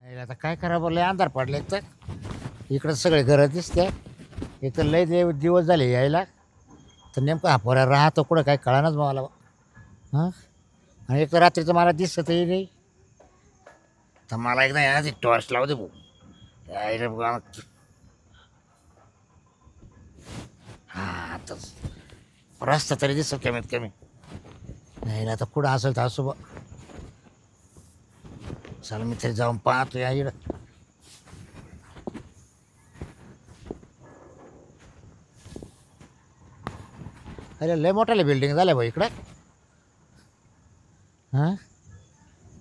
याला आता काय करा बोलले अंधार पडले तर इकडं सगळे घरं दिसते. एक तर लय दिवस झाले यायला तर नेमकं हा पोरा राहतो कुठं काय कळानच मला. हां आणि एक तर रात्रीचं मला दिसतही नाही तर मला एकदा या टॉर्च लावू दे भाऊ. यायला बघा हां आता रस्ता तरी दिसत कमीत कमी. नाही आता कुठं असेल तर असो बा. चला मी तरी जाऊन पाहतो या इकडं. अरे लय मोठ्याला बिल्डिंग झाल्या भाई इकडं. हां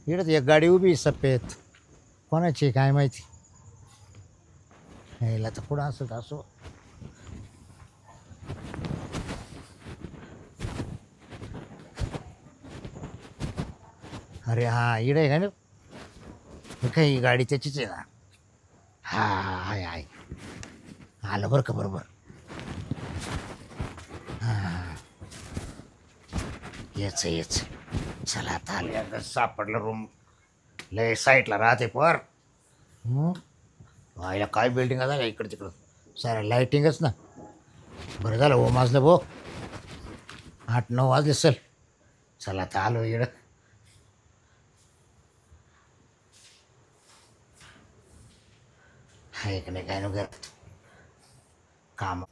इकडं एक गाडी उभी सफेद कोणाची काय माहिती. यायला तर पुढं असं तर असो. अरे हां इकडं आहे का ना काही गाडी त्याचीच आहे ना. हां आहे आहे आलं बरं का बरोबर. हां येच येच चला आता आले आता सापडलं रूम. लय साईडला राहते पर व्हायला काय बिल्डिंग झाल्या इकडं तिकडं साऱ्या लाईटिंगच ना. बरं झालं हो वाजलं भो 8-9 वाजले चल. चला आता आलो इकडं. आहे का नाही काय न घर काम.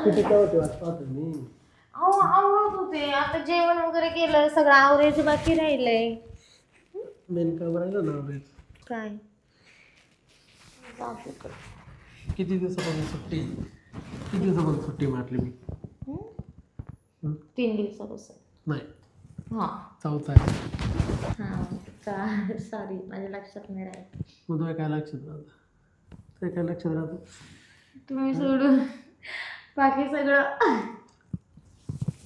किती काय होते वाटतं तुम्ही? अहो आवडत होते आता जेवण वगैरे केलं सगळं आवरायचं बाकी राहिलंय. मेन काम राहिलं ना आवडेल. काय किती दिवसापासून सुट्टी मारली मी. 3 दिवसापासून नाही हा चौथा आहे. हा सॉरी माझ्या लक्षात नाही राहिलं. मग तुला काय लक्षात राहतं ते काय लक्षात राहतं. तुम्ही सोडून बाकी सगळं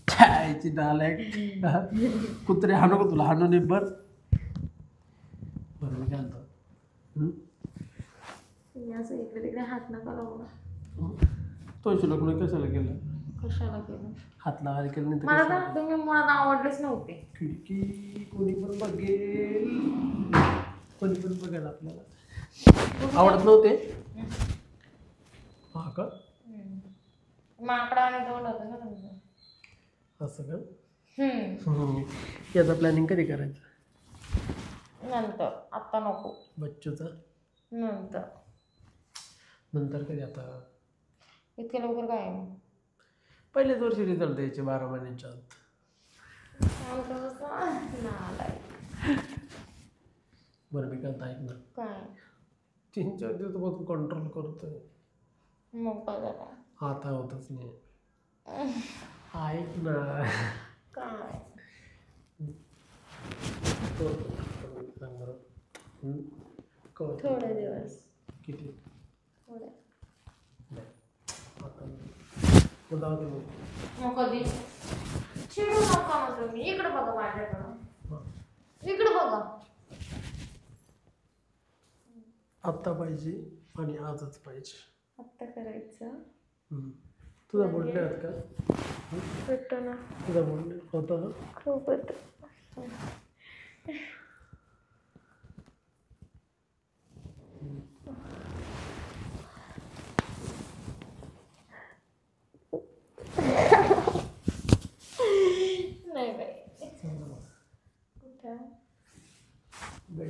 खायची डाल आहे कुत्रे हाणू का तुला हाणून बरं मी काय म्हणतो तुम्ही असं इकडे तिकडे हात नका लावू. तो लग्न कशाला केलं. कशाला केलं हात लावायला केलं नाही तर मला कशाला? तर तुम्ही मुळात आवडलेच नव्हते. खिडकी कोणी पण बघेल आपल्याला आवडत नव्हते. हा का माकडा आणि तोंड होतं ना तुमचं. असं का याचा प्लॅनिंग कधी करायचं. नंतर आत्ता नको. बच्चूचा नंतर नंतर कधी आता इतक्या लवकर काय आहे मग. पहिलेच वर्षी रिझल्ट द्यायचे 12 महिन्यांच्या आत. बरं मी काय ऐक ना काय 3-4 दिवसापासून कंट्रोल करतोय. मग काय झालं. आता होतच नाही. ऐक ना काय थोडे दिवस किती थोडे मग कधी चिडू नका मग तुम्ही. इकडे बघा माझ्याकडं इकडे बघा. आत्ता पाहिजे आणि आजच पाहिजे. आत्ता करायचं. तुझा बोलले आहेत का. भेटतो ना तुझा बोलले होता ना खूप येतो. नाही बाई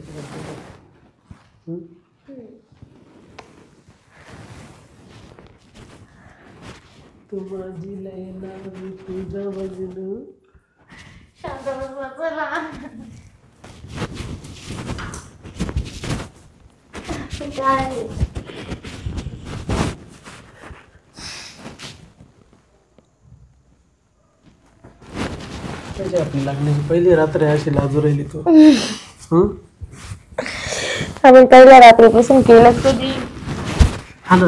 कुठं तू माझी लैला मी तुझा मजनू. शांत बसवा चला. काय आपली लागण्याची पहिली रात्र अशी लाजू राहिली तू. आपण पहिल्या रात्रीपासून केलं कधी. हा ना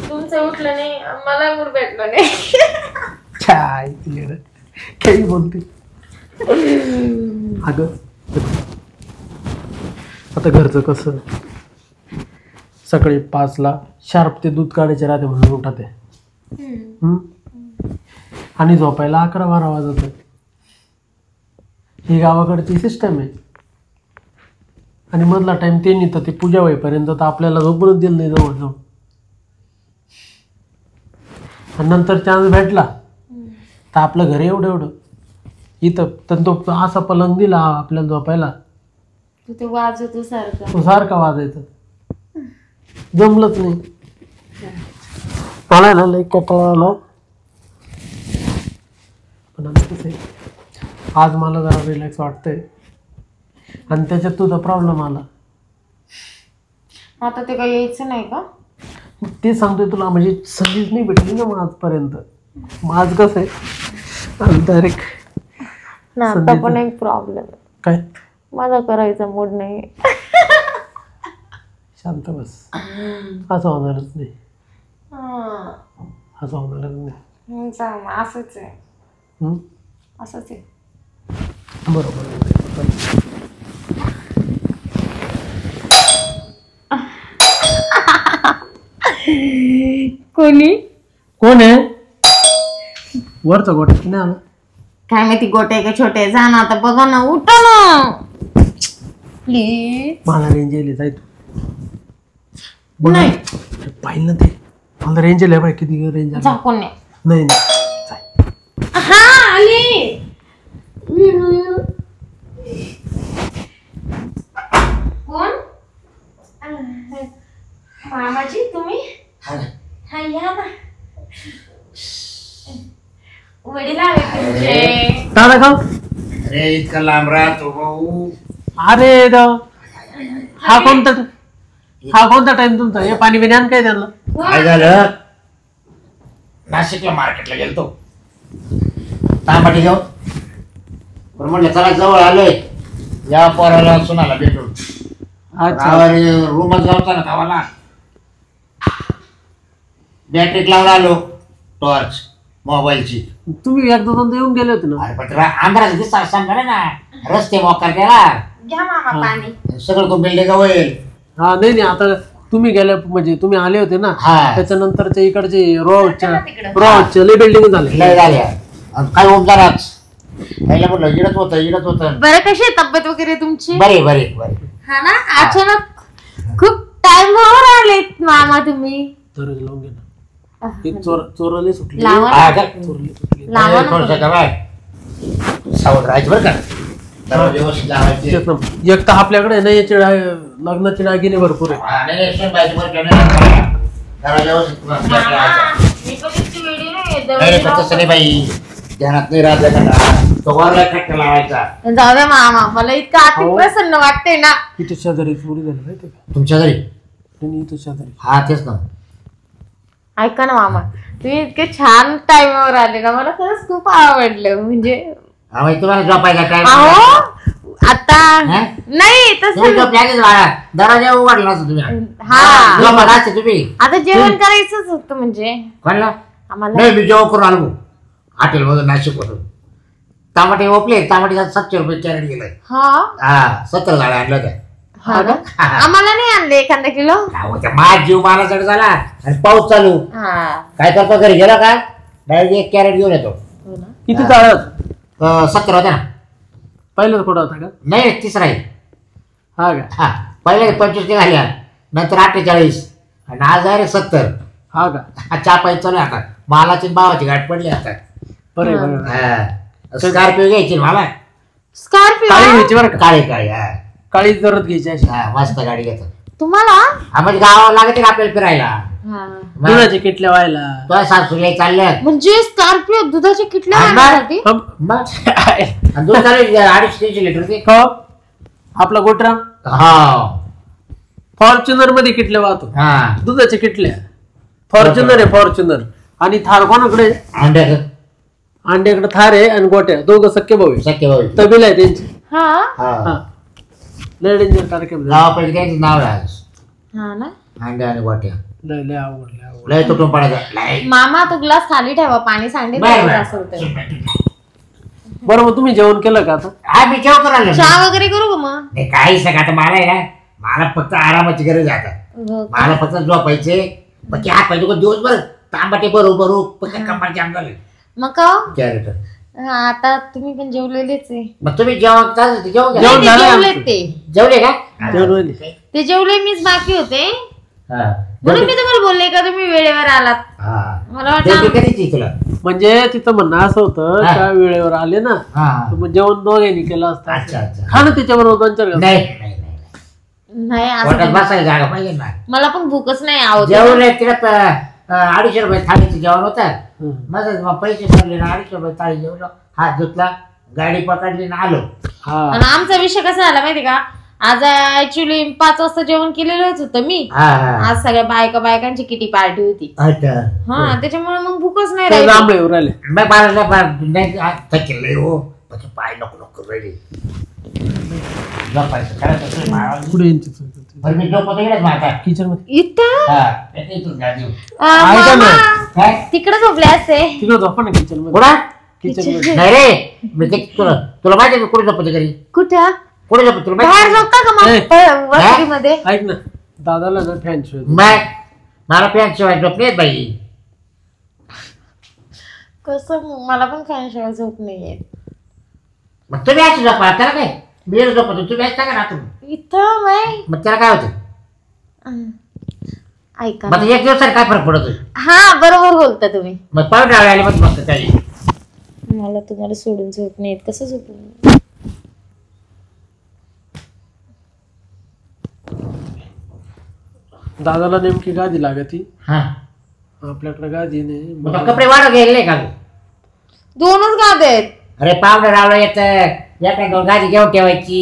तुमचं उठलं नाही मला मूड भेटलं नाही. काय काही बोलते अगं. आता घरचं कसं सकाळी 5ला शार्प ते दूध काढायचे राहते म्हणून उठते. आणि झोपायला 11-12 वाजत. ही गावाकडची सिस्टम आहे. आणि मधला टाइम ते नाही तर ते पूजा होईपर्यंत तर आपल्याला झोपूनच दिलं नाही जवळजवळ. आणि नंतर चान्स भेटला तर आपलं घर एवढं इथं तर तो असा पलंग दिला आपल्याला झोपायला, तू ते वाजवतो सारखं. तो सारखा वाजायचा. जमलंच नाही मला ना लई कंटाळा आला. पण आता कसं आहे, आज मला जरा रिलॅक्स वाटतंय आणि त्याच्यात तुझा प्रॉब्लेम आला. आता ते काही यायचं नाही का? ते सांगतोय तुला, म्हणजे संधीच नाही भेटली ना मग आजपर्यंत. मग आज कसं आहे डायरेक्ट ना. आता पण एक प्रॉब्लेम काय, मला करायचा मूड नाही. शांत बस. असं होणारच नाही, असं होणारच नाही. असंच आहे, असंच आहे. बरोबर. कोणी कोण आहे वरचा गोट नाही आला? काय माहिती गोटे का छोटे. जा ना आता, बघा ना, उठा ना प्लीज. मला रेंज येईल जाय तू. नाही पाहिलं ना ते, मला रेंज येईल बाय. किती रेंज जा. कोण नाही. नाही नाही. हा आली. कोण? मामाजी तुम्ही? हा या ना. वडील आले तुमचे. दादा का? अरे इतका लांब राहतो भाऊ. अरे हा कोणता टाइम तुमचा? हे पाणी बिणी आण काय त्यांना. काय झालं, नाशिकला मार्केटला गेलतो तांबाटी घेऊन. पण म्हटलं चला जवळ आलोय, या पोराला सुनाला भेटून. रूमच गावचा ना गावाला. बॅटरी लावून आलो, टॉर्च मोबाईलची. तुम्ही एकदा दोनदा येऊन गेले होते ना. अरे पण अंधाराचा दिसता सांगा ना, रस्ते मोकार त्याला. घ्या मामा पाणी. सगळं तो बिल्डिंग होईल. हा नाही आता तुम्ही गेल्या म्हणजे तुम्ही आले होते ना, त्याच्यानंतरच्या इकडचे रोडच्या लय बिल्डिंग झाले. लय झाल्या काय उपचाराच. पहिला म्हटलं इडत होतं. बरं, कशी आहे तब्येत वगैरे तुमची? बरे. हा ना. अचानक खूप टाइमवर आले मामा तुम्ही. दररोज लावून घे ना. चोरले सुटले. सावध राहायचं बरं का. व्यवस्थित लावायचे. एक तर आपल्याकडे ना याचे लग्नाचे दागिने भरपूर आहे. बाई ध्यानात नाही राहत. लावायचा. जाऊ द्या मामा, मला इतकं अति प्रसन्न वाटते ना. इथे शेजारी चोरी झाली माहिती का? तुमच्या घरी? इथं शेजारी. हा तेच ना. ऐका ना मामा, तुम्ही इतके छान टाइमवर आले ना, मला खरंच खूप आवडलं. म्हणजे तुम्हाला झोपायचा टाइम. आता नाही तसं दरवाजा उघडला तुम्ही. हा तुम्ही आता जेवण करायचंच होतं. म्हणजे म्हणलं आम्हाला नाही, मी जेवण करून आलो हॉटेल मधून, नाशिक मधून. टमाटे ओपले, टमाटे 700 रुपये कॅरेट गेलं. हा 17 झाडं आणलं त्या. आम्हाला नाही आणले एखादा किलो. माझ जीव मारासाठी झाला आणि पाऊस चालू. काय करतो, घरी गेला का डायरेक्ट 1 कॅरेट घेऊन येतो. किती झाड? 17 होता ना. पहिलं कुठं होता का? नाही, 3रा आहे. हा का? हा पहिले 25 घाल्या, नंतर 48 आणि आज डायरेक्ट 70. हा का? चहा पाहिजे चालू आता. मालाची भावाची गाठ पडली आता. बरं. स्कॉर्पिओ घ्यायची मला. स्कॉर्पिओ काळी घ्यायची बरं का? काळी काळी जरत घ्यायची अशी. मस्त गाडी घेतो तुम्हाला. हा म्हणजे गावाला लागते का आपल्याला फिरायला. दुधाच्या किटल्या व्हायला. तुझ्या सासूला चालल्यात म्हणजे स्कॉर्पिओ दुधाच्या किटल्या आणण्यासाठी. दूध चालू 250-300 लिटर. आपला गोटरा फॉर्च्युनर मध्ये किटल्या वाहतो. दुधाच्या किटल्या. फॉर्च्युनर आहे फॉर्च्युनर. आणि थार कोणाकडे? अंड्याकडे थार आहे आणि गोट्या. दोघं सख्खे भाऊ. तबील आहे त्यांची. लय डेंजर तारखेमध्ये गावापैकी त्यांचं नाव आहे हा ना. अंड्या आणि गोट्या. लय आवड. लय तुटून पडायचा. मामा तो ग्लास खाली ठेवा, पाणी सांगितलं असेल तर. बरं मग तुम्ही जेवण केलं का आता? मी जेवण करायला चहा वगैरे करू का मग? काही सगळं आता मला आहे ना, मला फक्त आरामाची गरज आहे आता. मला फक्त झोपायचे बाकी हात पाहिजे दिवसभर तांबाटे बरोबर कंपार जाम झाले मग का हो? कॅरेट आता तुम्ही पण जेवलेलेच आहे. मग तुम्ही जेवण नाही, जेवण ते झालं जेवलेत आमचं. ते जेवले का जेवले. ते जेवले मीच बाकी होते हा. म्हणून मी तुम्हाला बोलले का तुम्ही वेळेवर आलात. हा. मला जेवली वाटलं कधीची तुला म्हणजे तिथं म्हणणं असं होतं हा. त्या वेळेवर आले ना हा. तर मग जेवण दोघांनी केलं असतं अच्छा अच्छा खा ना त्याच्याबरोबर 2-4 घास. नाही नाही नाही नाही पोटात असं बसायला जागा पाहिजे ना मला पण भूकच नाही आवडत. जेवले तिला 250 रुपये थाळीचं जेवण होतं हं. मग पैसे भरले ना 250 रुपये थाळी जेवलो हात धुतला गाडी पकडली ना आलो हा आणि आमचा विषय कसा झाला माहिती का आज ऍक्च्युली 5 वाजता जेवण केलेलंच होतं मी. हा हा आज सगळ्या बायकांची किटी पार्टी होती. अच्छा हा त्याच्यामुळे मग भूकच नाही ते राहिली. जांभळीवर राहिले मग मला नाही थकेल हो પછી पाय नको नको रेडी झोपायचं करायचं माळा पुढे यांची चूक होती. बरं मी झोपतो इकडेच माता किचन मध्ये इथं हा इथून गाडी ऐका ना. काय तिकडे झोपले असते. तिकडे झोपा ना किचन मध्ये कुठं किचन मध्ये नाही रे मी ते तुला माहिती आहे कुठे झोपते घरी कुठं कुठे झोपते तुला बाहेर माहिती झोपता का ए. मग वस्तीमध्ये? ऐक ना दादाला ना फॅन शिवाय मग मला पॅन्ट शिवाय झोप नाही बाई कसं मला पण फॅनशिवाय झोप नाहीये. मग तुम्ही अशी झोपा त्याला काय मी झोपतो तुम्ही असता का राहतो इथं बाई मग त्याला काय होतं ऐका मग एक दिवसात काय फरक पडतो हा बरोबर बोलता तुम्ही. मग पाव डाळे आले मग मस्त काही मला तुम्हाला सोडून झोप नाही येत. कसं झोप दादाला नेमकी गादी लागती हा आपल्याकडे गादी नाही मग कपडे वाढ गेले का गं? दोनच गाद आहेत. अरे पावडर रावलं येत एका 2 गाडी घेऊन ठेवायची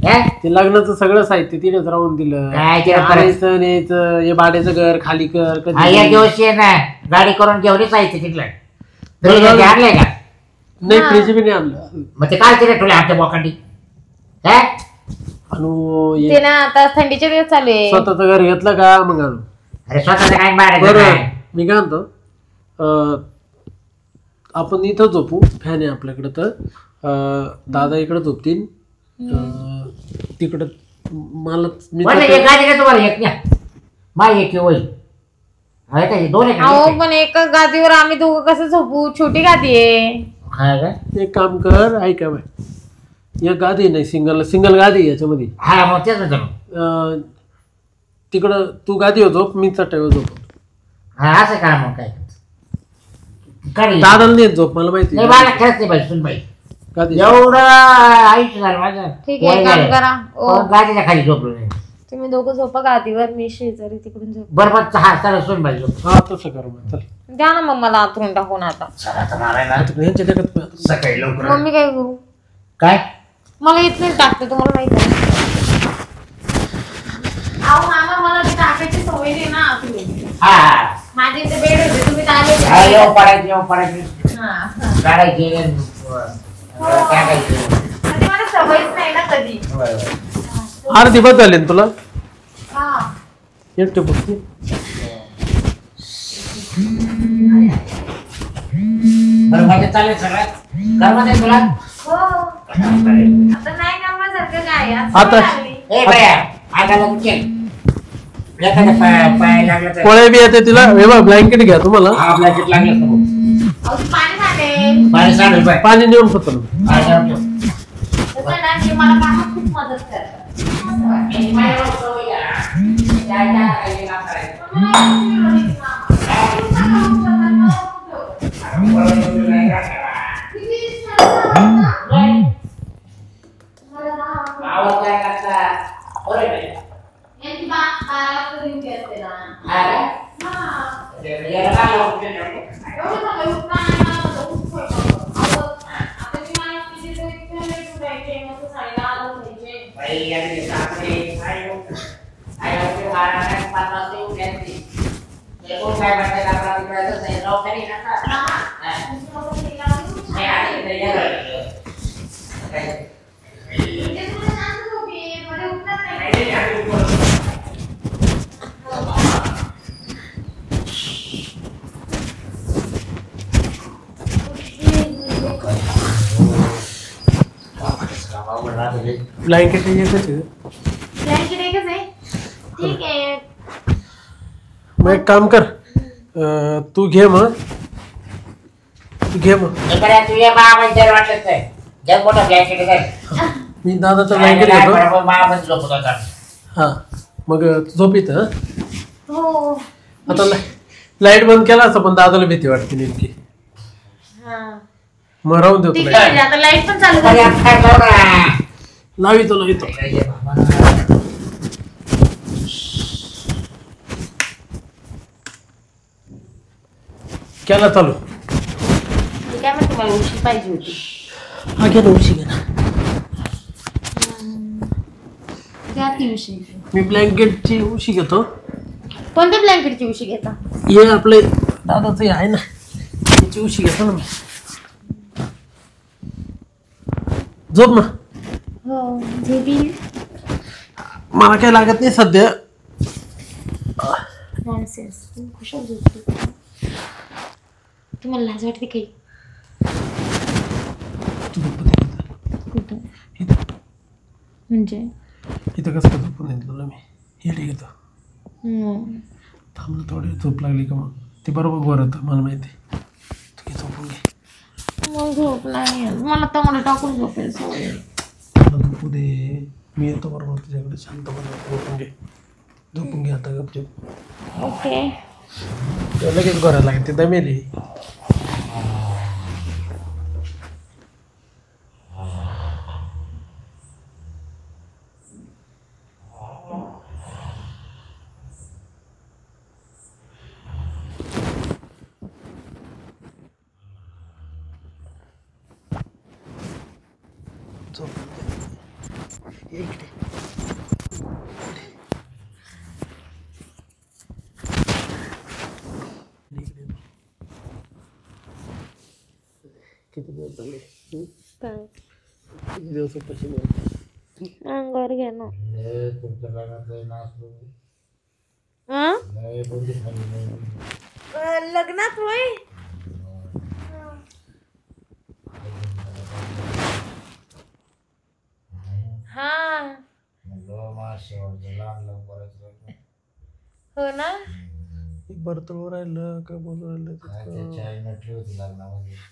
हे? ते लग्नाचं सगळं साहित्य तिनेच राहून दिलं काय केलं परत? आणायचं न्यायचं हे भाड्याचं घर खाली कर हा एक कधी दिवस ये ना गाडी करून घेऊनच जायचं तिथलं फ्रीज आणलंय का नाही फ्रीज बी नाही आणलं मग ते काय तिथे ठेवले आमच्या बोकांडी काय आणि ते ना आता थंडीचे दिवस चालू आहे. स्वतःचं घर घेतलं का मग आणू अरे स्वतःच काय बाहेर बरोबर मी काय म्हणतो आपण इथं झोपू फॅन आहे आपल्याकडं तर दादा इकडं झोपतील तिकडं मला मी एक गाडी का तुम्हाला एक द्या माय एक होईल आहे का हे 2 आहे अहो का पण एका गादीवर आम्ही दोघं कसं झोपू? छोटी गादी आहे. हा का एक काम कर ऐका बाय एक गादी नाही सिंगल गादी आहे याच्यामध्ये हा मग तेच म्हणतो मग. तिकडं तू गादीवर झोप मी चटईवर झोप हा असं करा मग काय गाडी दादाला नाही झोप मला माहिती नाही मला खरंच नाही बाई सुन बाई गादी एवढं आयुष्य झालं माझं ठीक आहे काम करा. ओ गाडीच्या खाली झोपलो नाही तुम्ही दोघं झोपा गादीवर मी शेजारी तिकडून झोप. बरोबर हा चला सुन बाई झोप हा तसं कर मग चल द्या ना मग मला आतरून टाकून आता. चला तर मारायला आता ह्यांच्या जगात सकाळी लवकर मम्मी काय करू? काय मला इथून टाकते तुम्हाला माहिती आहे. अहो मामा मला ते टाकायची सवय नाही ना तुम्ही. हा हा माझे इथे बेड होते तुम्ही आले हा, येऊ पडायची हा काढायची टाकायची म्हणजे मला सवयच नाही ना कधी. अर्धी बस झाली ना तुला हा एकटे बघ बरं माझे चालेल सगळं करमत तुला हो आता नाही कामासारखं काय आता- लागली. ए बाया आगाला उचल एखाद्या पाय लागलं तर पोळ्या बी येते तिला ब्लँकेट घ्या तुम्हाला हा ब्लँकेट लागलं तर बघ. अहो, ती पाणी सांडेल. पाणी सांडेल बाय पाणी नेऊन फक्त पाणी आणतो. तसं नाही, ते मला कामात खूप मदत करतात. आणि माझ्यावर सवय आहे. त्या काही काम करायचं. आम्ही बरोबर नाही राहणार. आवाज काय करता? बरं आहे. यांची बाळा कधी असते ना. हा का? हा. याला काय लावून देणार? एवढं सगळं उठणं आणि मला माझं खूप स्वयंपाक. अहो, आता मी मला किती तरी इतकं late उठायचे, मग ते 6:30 उठायचे. बाई, यांनी सासरे, आई लोक, बारा नाही, 5 वाजता उठायचे. ते कोण काय म्हणतात, आपला तिकडे जायचं, नोकरी नका. हा. तुमची लोकं केल्यावर खूप नाही, छान. आणि इकडे ये बरं. काय? ते तुला शांत झोपी आहे, मध्ये उठत नाही. नाही, नाही, आम्ही उठलो. ब्लँकेट येतच Blanket एकच आहे. ठीक आहे मग एक काम कर, तू घे मग. तू ये बाबा वाटलं काय जग मोठा ब्लँकेट काय मी दादाचा ब्लँकेट घेतो. हा मग झोप इथं. हो. आता लाईट बंद केला असं पण दादाला भीती वाटते नेमकी. हा. मग राहून देतो ठीक लाईट. आहे, आता लाईट पण चालू कर. लावितो. केला चालू. मी काय म्हणते, मला उशी पाहिजे होती. हा घे ना उशी घे ना. घ्या ती उशी. मी ब्लँकेटची उशी घेतो. कोणत्या ब्लँकेटची उशी घेता? हे आपले दादाचं हे आहे ना, त्याची उशी घेतो ना मी. झोप ना. हो झेबी. मला काही लागत नाही सध्या. नॉनसेन्स. तुम्ही खुशाल झोपते. तुम्हाला लाज वाटते काही? कुठं म्हणजे इथं कसं झोपून येईल तुला मी? हे घेतो. थांबलं थोडी झोप लागली का मग ती बरोबर गोर होतं मला माहिती. तू झोपून घे. मग झोप नाही, मला तंगडं टाकून झोपेल सवय. झोपू दे, मी येतो बरोबर तुझ्याकडे शांतपणे. झोपून घे आता गपचूप. ओके. लगेच गोरायला लागेल ते दमेली. किती दिवस झाले? किती दिवसापासून अंगावर घ्या ना. लग्नात होय. हा हो ना. बर्तळ राहिलं काय बोलू राहिलं.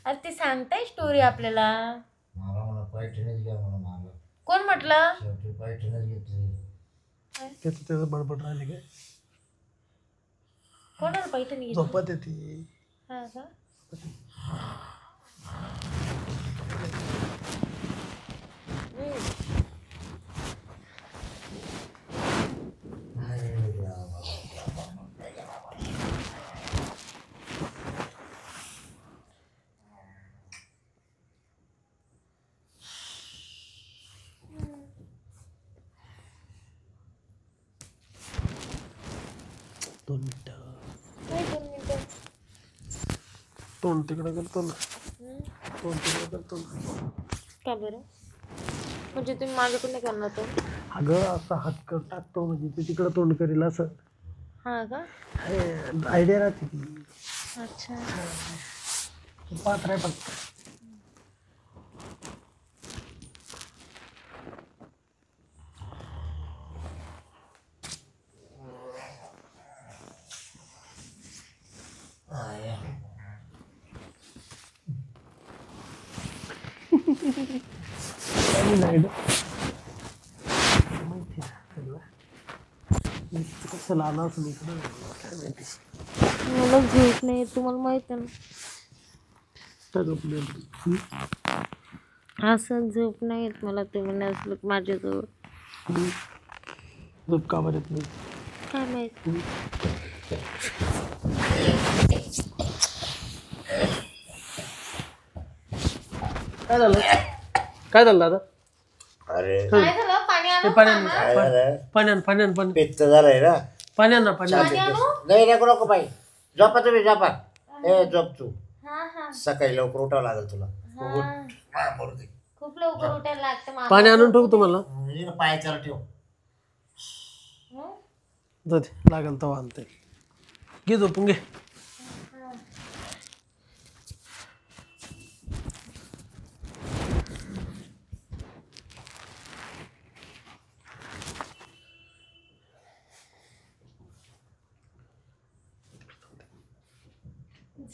अरे ते सांगताय स्टोरी आपल्याला. कोण म्हटलं? त्याचं बडबड राहिले काय? कोणाला पैठणी? झोपत येते. हा का? दोन मिनिटं. तोंड तिकडे करतो ना. तोंड तिकडे करतो ना. का बरं? म्हणजे तुम्ही माझ्याकडे नाही करणार तो? अगं असं हात टाकतो म्हणजे ते तिकडं तोंड करेल असं. हा का? आयडिया राहते ती. अच्छा. पात्र आहे फक्त. कसं लाला असं इकडं काय माहिती. मला झोप नाही येत, तुम्हाला माहित आहे ना. असं झोप नाही येत मला. तुम्ही नसलं माझ्याजवळ. झोप का बरं येत नाही काय माहित. काय झालं? काय झालं दादा? अरे काय झालं? पाणी आणू? पाण्यान पित्त झालंय ना. पाण्यान पाणी आणू? नाही नको बाई. झोपा तुम्ही झोपा. झोप तू. हा हा सकाळी लवकर उठावं लागेल तुला. खूप लवकर उठायला लागतं मला. पाणी आणून ठेवू तुम्हाला. पायाच्यावर ठेव. जाते लागेल तर आणते. घे झोपून घे.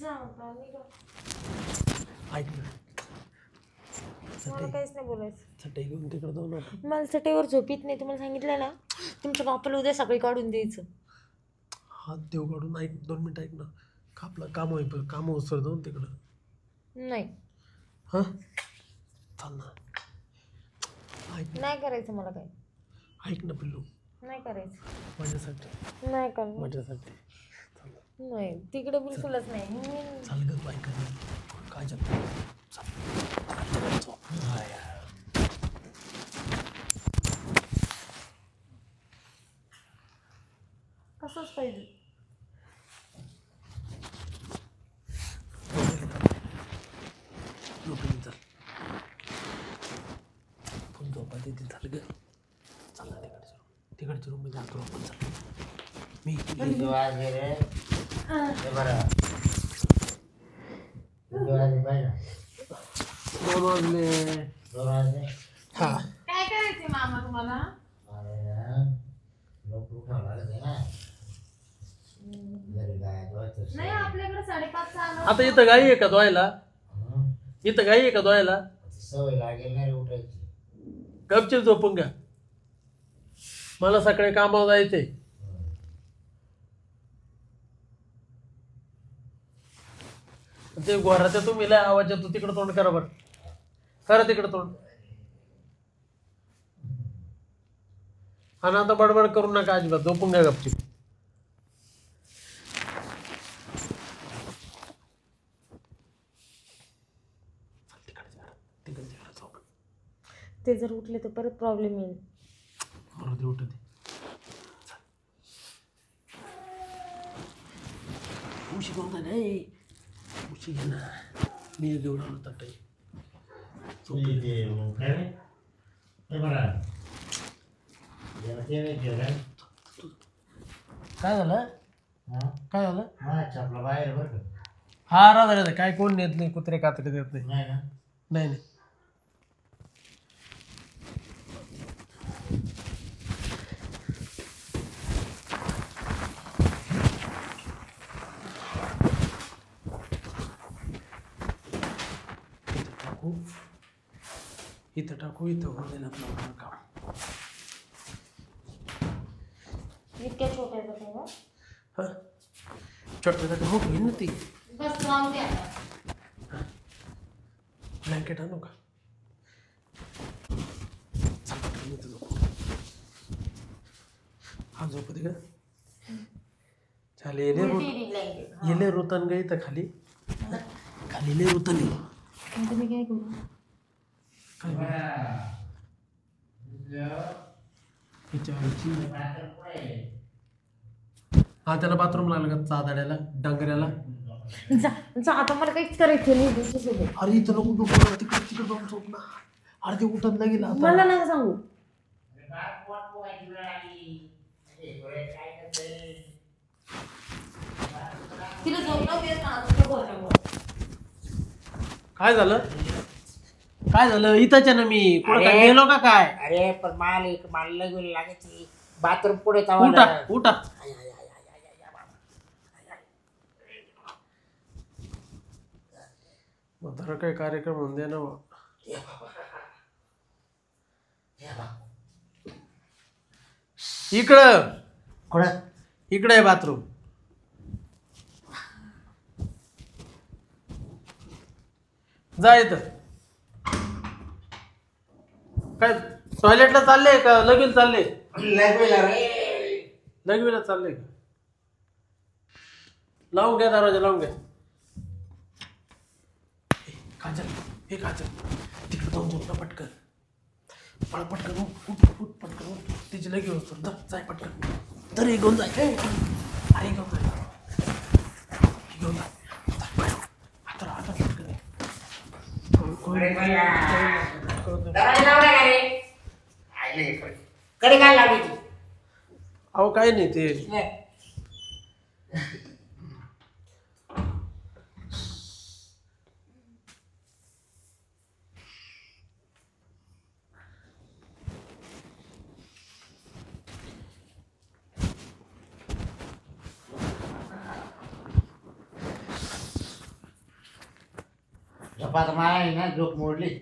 जा आता, निघा. ऐक ना, मला काहीच नाही बोलायचं. चटई घेऊन तिकडे जाऊ ना. मला चटेवर झोपीत नाही. तुम्हाला सांगितलं ना, तुमच्या बापाला उद्या सकाळी काढून द्यायचं. हात देव काढून ऐक, 2 मिनिटं ऐक ना. आपलं काम होईल, काम उसर जाऊन तिकडं. नाही, हां चाल ना. ऐक नाही करायचं मला काय. ऐक ना पिल्लू, नाही करायचं. माझ्यासाठी नाही करणार. माझ्यासाठी नाही, तिकडे बिलकुलच नाही. चाल ग बाईक काय असंच पाहिजे. झोपायचं ते झालं ग. चाल ना तिकडच्या रूम मध्ये आतो आपण. चाल मी दोन वाजले. हा काय करायचंय मामा तुम्हाला? नाही, आपल्याकडे 5:30 आलं. आता इथं गाई आहे का धुवायला? इथं गाई आहे का धुवायला? सवय लागेल नाही रे उठायची. गपचीप झोपून घ्या. मला सकाळी कामावर जायचंय. ते घराच्या तुम्ही लय आवाज येतो. तिकडं तोंड करा बरं. करा तिकडं तोंड. आणि आता बडबड करू नका अजिबात. झोपून घ्या गपचीप. ते जर उठले तर परत प्रॉब्लेम येईल. बरोबर उठत उशी घेऊन नाही. उशी घे ना. मी घेऊन आलो ताटाई. काय झालं? काय झालं? चपला बाहेर बरं का. हा राजा काय कोण नेत नाही. कुत्रे कात्रे देत नाही. नाही ना. नाही नाही. इथं टाकू. इथं होऊन जाईल आपलं काम. इतक्या छोट्याचं काय गं? हा छोट्यासाठी मोठ होईल ना ती. बस लावून द्या आता. ब्लँकेट आणू का? चाल इथं झोपू. हा झोपू दे का? चालेल. येले रुतन ग इथं खाली. खाली लय रुतन आहे. तुम्ही काय करू? हा त्याला बाथरूम लागलं का? चादाड्याला डांगऱ्याला. जा आता, मला काहीच करायचं नाही तुमच्यासोबत. अरे इथं नको डोकं. तिकडे तिकडे जाऊन झोप ना. अरे ते उठत नाही गेला. मला नका सांगू. तिला झोपलं येत ना तुझ्या बोलण्यामुळे. काय झालं? काय झालं? इथंच ना मी. कुठं काय गेलो का काय? अरे पण मला घेऊन लागायची बाथरूम पुढे. उठा उठा. म्हातारा काय कार्यक्रम होऊन दे ना. इकडं इकडे आहे बाथरूम. जा इथं. काय टॉयलेटला चालले का लगीन चालले? लगवीला चालले का? लावून घ्या दरवाजा. लावून घ्या. काजल हे काजल तिकडे जाऊन झोपला पटकन. पटकन उठ पटकन. तिची लगी होतो. जाय पटकन. तरी घेऊन जाय. अरे घेऊन जाय. घेऊन जाय. आता पटकन. कडे काय लावायची? अहो काय नाही ते. आता मला आहे ना झोप मोडली.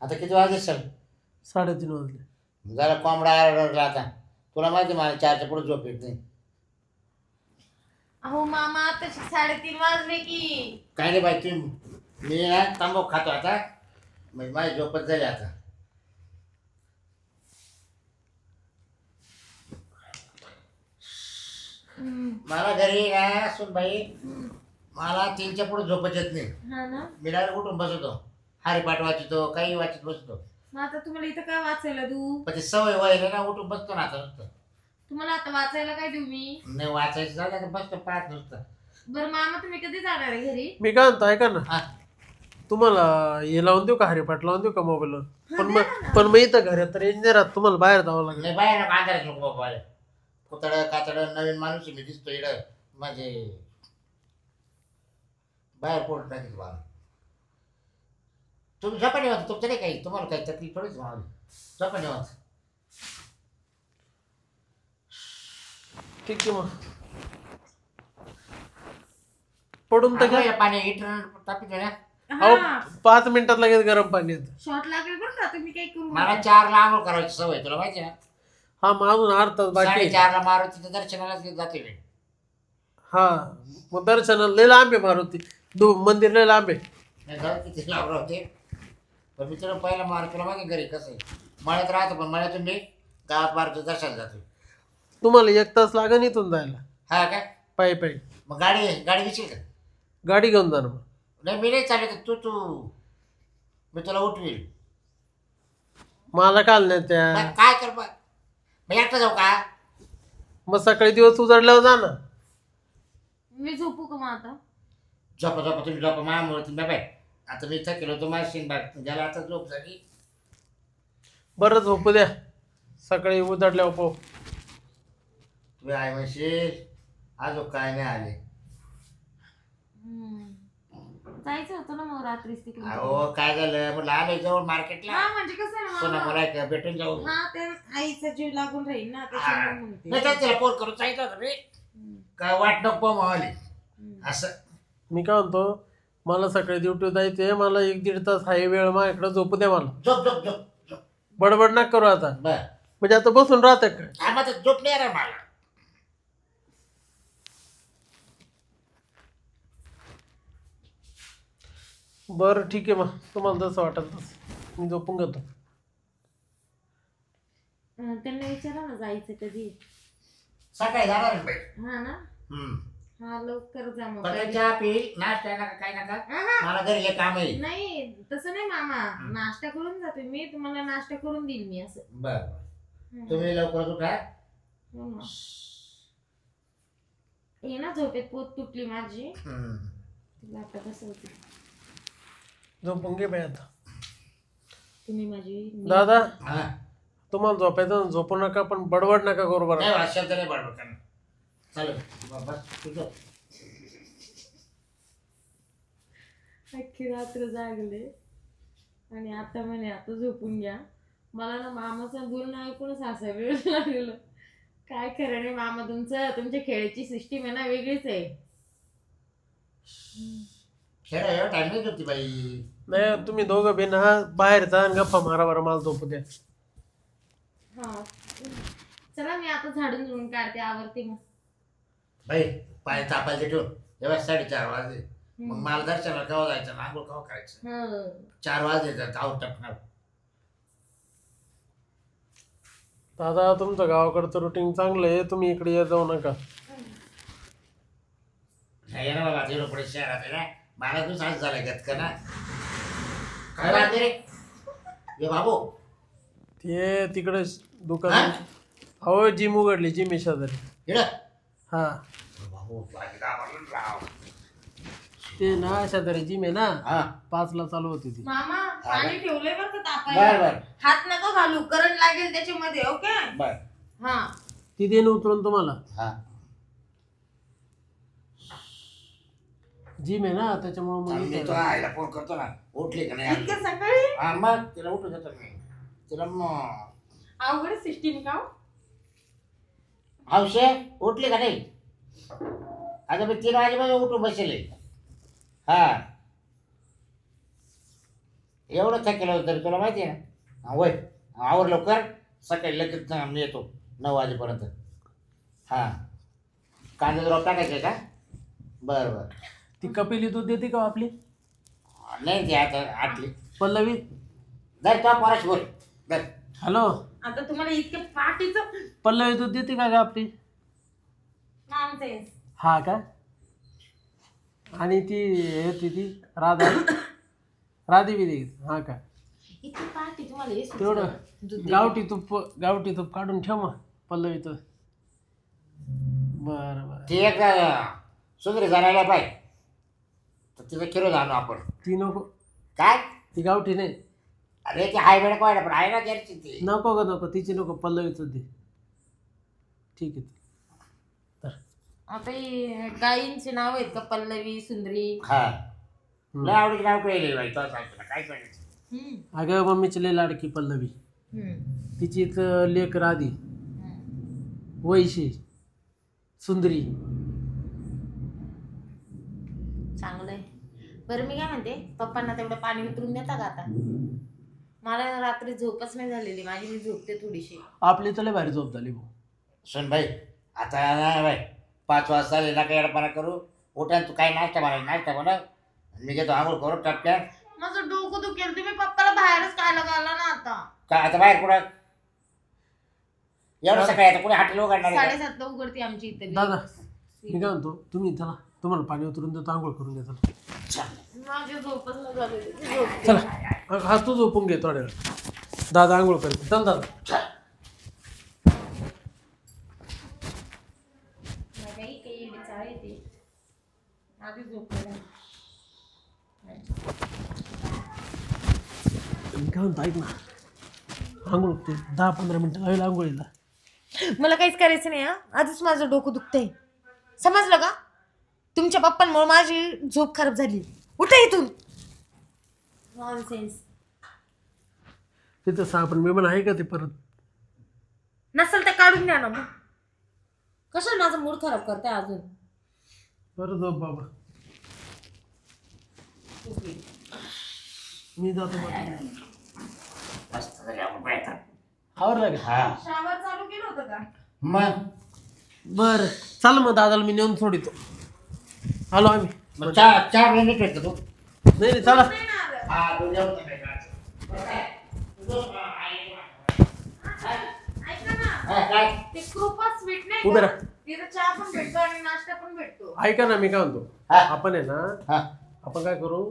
आता किती वाजले सर? 3:30 वाजले. जरा कोंबडा आरडला आता. तुला माहिती आहे मला 4च्या पुढे झोप येत नाही. अहो मामा तशी 3:30 वाजले की. काय नाही बाई तुम्ही मी ना तांबाखू खातो आता म्हणजे माझी झोपच झाली आता. मला घरी ना सुन बाई मला 3च्या पुढे झोपच येत नाही. हा ना. मी डायरेक्ट उठून बसतो हरिपाठ वाचतो काही वाचत बसतो. मग आता तुम्हाला इथं काय वाचायला देऊ? पण ते सवय व्हायला ना उठून बसतो ना आता नुसतं. तुम्हाला आता वाचायला काय देऊ मी? नाही वाचायचं झालं तर बसतो पाहत नुसतं. बरं मामा तुम्ही कधी जाणार आहे घरी? मी काय म्हणतो ऐका ना, हा तुम्हाला हे लावून देऊ का, हरिपाठ लावून देऊ का मोबाईलवर? पण मग इथं घरात तर रेंज नाही राहत, तुम्हाला बाहेर जावं लागेल. नाही बाहेर अंधारात नको बाबा. कुतडं कातडं नवीन माणूस मी दिसतो इकडं म्हणजे बाहेर पोट टाकीत बाहेर. तुम्ही झपाने होता तुमचं नाही काही तुम्हाला काही तकलीफ थोडीच मावली. झपाने होत ठीक आहे मग पडून तर घ्या. पाणी हिटर टाकीत ना. अहो हा 5 मिनिटात लगेच गरम पाणी येतं. शॉर्ट लागेल बरं का, तुम्ही काही करू मला नका. 4ला आंघोळ करायची सवय तुला माहिती ना. हा मग अजून अर्धा तास बाकी आहे. 4:30ला मारुतीच्या दर्शनाला जाते मी. हा मग दर्शनाला लय लांब आहे मारुती, मंदिर लय लांब आहे. नाही जाऊ किती लावलं होते पण मी तुला पहिला मार तुला माहिती घरी कसं आहे मळ्यात राहतो पण मळ्यातून मी गावात मारुती दर्शनाला जातो. तुम्हाला 1 तास लागेल इथून जायला हा काय पायी पायी. मग गाडी गाडी घेशील का? गाडी घेऊन जा ना मग. नाही मी नाही चालत तू तू मी तुला उठवील. मला काल नाही त्या मग काय कर मग एकटा जाऊ का? मग सकाळी दिवस उजाडल्यावर जा ना. मी झोपू का मग आता? झोपा झोपा तुम्ही झोपा मायामुळे तुम्ही बाय आता मी थकेलो होतो माशीन बाग ज्याला आता झोप झाली. बरं झोपू द्या, सकाळी उजाडल्यावर पाहू. तुम्ही आहे म्हणशील अजून काय नाही आले. जायचं होतं ना मग रात्रीच तिकडे. अहो काय झालं म्हटलं आलोय जवळ मार्केटला हा म्हणजे कसं आहे सोना मामा? मला भेटून जाऊ. हा ते आईचा जीव लागून राहील ना त्याच्यामुळे म्हणते. नाही तर तिला फोन करून सांगितलं होतं मी काय वाट नको मावाली असं. मी काय म्हणतो, मला सकाळी ड्युटी जायचंय, मला 1-1.5 तास हाय वेळ माझ्याकडे झोपू द्या मला. झोप झोप झोप झोप बडबड ना करू आता. बर म्हणजे आता बसून राहतं काय? आम्हाला झोप नाही रे मला. बरं ठीक आहे, मग तुम्हाला जसं वाटेल तसं मी झोपून घेतो. त्यांना विचारा ना जायचं कधी. सकाळी जाणार आहे बाई. हा ना. हा लवकर जा मग. पण चहा पी नाश्ता नका काय नका मला घरी हे काम आहे. नाही तसं नाही मामा, नाश्ता करून जाते मी, तुम्हाला नाश्ता करून देईल मी असं. बर तुम्ही लवकर उठा. हो ना. हे ना झोपेत पोत तुटली माझी. तिला आता कसं होती. झोपून घे बाई आता. तुम्ही माझी दादा हा तुम्हाला झोपायचं झोपू नका, पण बडबड नका करू बरं. नाही शब्द नाही बडबड करणार. चालेल बस तुझं. अख्खी रात्र जागले आणि आता म्हणे आता झोपून घ्या. मला ना मामाचं बोलणं ऐकूनच हसायला लागलं. काय खरं नाही मामा तुमचं, तुमच्या खेळाची सिस्टीम आहे ना वेगळीच आहे. खेळ एवढा टाइम नाही होती बाई. नाही तुम्ही दोघं बिन हा बाहेर जा आणि गप्पा मारा बरं, मला झोपू द्या. हा चला मी आता झाडून झुडून काढते, आवरते मग. बाई पाय तापायचे ठेवून जेव्हा 4:30 वाजले मग मला दर्शनाला केव्हा जायचं आंघोळ केव्हा करायचं. 4 वाजले तर गाव टपणार. दादा तुमचं गावाकडचं रुटीन चांगलं आहे, तुम्ही इकडे येत जाऊ नका. नाही ना बाबा तिकडे पुढे शहरात आहे ना मला तू सांग झाला घेत का ना काय वाटते रे ये बाबू. ते तिकडे दुकान हो जिम उघडली, जिम आहे शेजारी. इकडं हा बाबू बाकी गावाला राव. ते ना शेजारी जिम आहे ना, हा 5ला चालू होती ती. मामा पाणी ठेवलंय बरं का बर तापायला. बर हात नका घालू, करंट लागेल त्याच्यामध्ये. ओके. बर हा ती देणं उतरून तुम्हाला. हा जिम आहे ना त्याच्यामुळे मी मग तो आईला फोन करतो ना उठली का नाही इतक्या सकाळी हा मग तिला उठू देतो मी तिला मग अवघड सिस्टीम का हो? हौशे उठली का नाही आता मी 3 वाजेपर्यंत उठून बसेल. हा एवढं थकेलं होतं तरी तुला माहिती आहे ना वय आवर लवकर सकाळी लगेच मी येतो 9 वाजेपर्यंत. हां कांदा ड्रॉप टाकायचे का? बरं बरं. ती कपिली दूध देते का आपली नाही ती आता आटली. पल्लवी? जर तो परत बोल जर. हॅलो आता तुम्हाला इतके पाठीचं पल्लवी दूध देते का ग आपली? नॉनसेन्स. हा का? आणि ती येते ती राधा राधी बी देते हा का? इतके पाठी तुम्हाला हे सुचलं. तेवढं दूध दे. गावठी तूप काढून ठेव मग पल्लवी तर. बरं बरं. ती एक सुंदरी जाणायला पाहिजे तर तिथं किलो जाणू आपण. ती नको. काय? ती गावठी नाही. अरे ती हाय वेळ पाहिजे पण आहे ना घरची ती. नको ग नको तिची नको पल्लवीच दे. ठीक आहे. तर आता ही गायींचे नाव आहेत का पल्लवी सुंदरी? हा लय आवडीची नाव कळले बाई तो सांगतो ना काय सांगायचं. अगं मम्मीची लय लाडकी पल्लवी. तिची एक लेक राधी वैशी सुंदरी. चांगलंय. बरं मी काय म्हणते पप्पांना तेवढं पाणी उतरून देता का आता? मला रात्री झोपच नाही झालेली माझी. मी झोपते थोडीशी. आपली तर लय भारी झोप झाली भाऊ. सुन भाई आता नाही बाई 5 वाजता ना काही अडपणा करू. उठा तू काय नाश्ता बनव नाश्ता बनव मी घेतो आंघोळ करू टपक्या. माझं डोकं दुखेल. तुम्ही पप्पाला बाहेरच खायला घाला ना आता. काय आता बाहेर कुठं एवढं सकाळी आता कुठे हॉटेल उघडणार आहे का? 7:30 उघडते आमची इथे. दादा मी काय म्हणतो तुम्ही चला तुम्हाला पाणी उतरून देतो आंघोळ करून द्या चला. माझी झोपच नाही झालेली. झोपते. चला हा तू झोपून घे थोड्या वेळ. दादा आंघोळ करते चल दादा. काही काही चाळ येते. आधी झोपले. मी काय म्हणतो ऐक ना आंघोळ ते 10-15 मिनिटं लागेल आंघोळीला. मला काहीच करायचं नाही. आधीच माझं डोकं दुखतंय. समजलं का? तुमच्या पप्पांमुळे माझी झोप खराब झाली. उठा इथून. नॉनसेन्स. तिथं साबण बिबण आहे का ते परत? नसेल तर काढून द्या ना मग. कशाला माझा मूड खराब करताय अजून? बरं झोप बाबा. मी जातो मस्त झाली आपण बाहेर. आवर लागेल. हा शावर चालू केलं होतं का? मग बरं चल मग दादाला मी नेऊन सोडितो. आलो आम्ही. मग चार मिनिट भेटतो तू. नाही नाही चला. हा तू जेवण नाही करायचं. ऐका ना. हा, काय? ते कृपा स्वीट नाही उभे का? राहा. तिथं चहा पण भेटतो आणि नाश्ता पण भेटतो. ऐका ना मी काय म्हणतो हा. आपण आहे ना हा आपण काय करू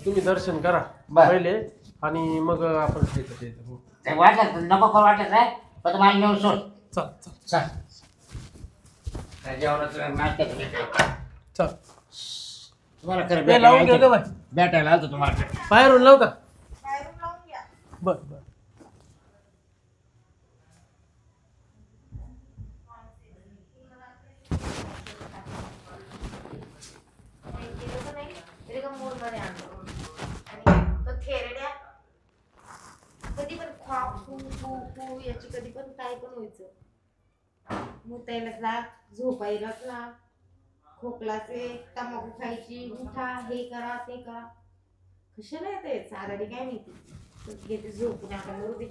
तुम्ही दर्शन करा बरं. पहिले आणि मग आपण खायचं प्यायचं. ते वाटलं नको करू वाटलं काय पण मला नेऊन सोड. चल चल चल काय जेवणाचं नाश्ता तुम्ही चल. तुम्हाला खरं ते लावून घे ग बाय. भेटायला आलतो तुम्हाला. बाहेरून लावू का? बाहेरून लावून घ्या. बर बर. तरी का मूडमध्ये आणतो. आणि तो खेरड्या कधी पण खा फू फू फू याची कधी पण काय पण व्हायचं. मुतायलाच लाग झोपायलाच लाग खोकलाचे तंबाखू खायची उठा हे करा ते करा. कशाला येते चाराडी काय माहिती. घेते झोपून आता मरू दे.